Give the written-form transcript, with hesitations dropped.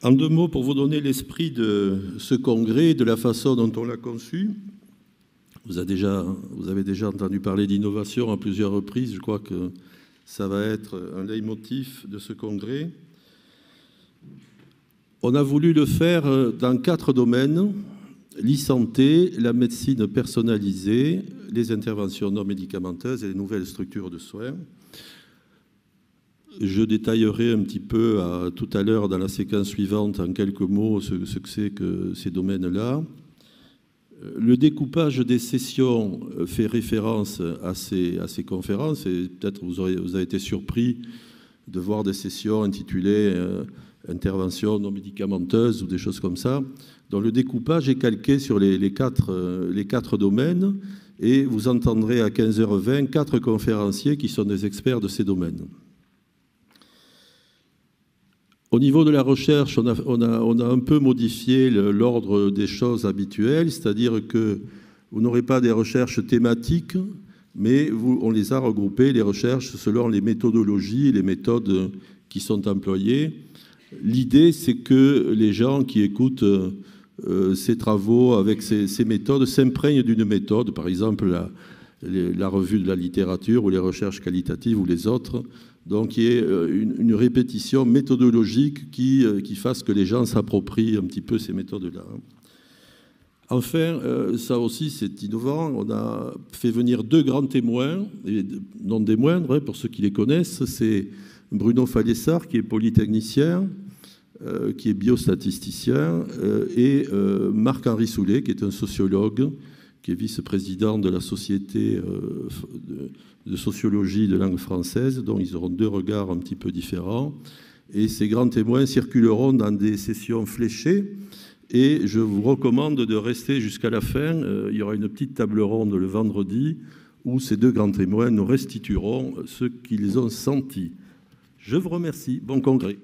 En deux mots, pour vous donner l'esprit de ce congrès, de la façon dont on l'a conçu, vous avez déjà entendu parler d'innovation à plusieurs reprises. Je crois que ça va être un leitmotiv de ce congrès. On a voulu le faire dans 4 domaines: l'e-santé, la médecine personnalisée, les interventions non médicamenteuses et les nouvelles structures de soins. Je détaillerai un petit peu tout à l'heure dans la séquence suivante en quelques mots ce que c'est que ces domaines-là. Le découpage des sessions fait référence à ces conférences et peut-être vous avez été surpris de voir des sessions intitulées interventions non médicamenteuses ou des choses comme ça. Donc le découpage est calqué sur les quatre domaines et vous entendrez à 15h20 4 conférenciers qui sont des experts de ces domaines. Au niveau de la recherche, on a un peu modifié l'ordre des choses habituelles, c'est-à-dire que vous n'aurez pas des recherches thématiques, mais on les a regroupées, les recherches, selon les méthodologies et les méthodes qui sont employées. L'idée, c'est que les gens qui écoutent ces travaux avec ces méthodes s'imprègnent d'une méthode, par exemple la revue de la littérature ou les recherches qualitatives ou les autres. Donc, il y ait une répétition méthodologique qui fasse que les gens s'approprient un petit peu ces méthodes-là. Enfin, ça aussi, c'est innovant. On a fait venir 2 grands témoins, et non des moindres, pour ceux qui les connaissent. C'est Bruno Fallessard, qui est polytechnicien, qui est biostatisticien, et Marc-Henri Soulet, qui est un sociologue, qui est vice-président de la Société de sociologie de langue française, dont ils auront 2 regards un petit peu différents. Et ces grands témoins circuleront dans des sessions fléchées. Et je vous recommande de rester jusqu'à la fin. Il y aura une petite table ronde le vendredi où ces 2 grands témoins nous restitueront ce qu'ils ont senti. Je vous remercie. Bon congrès.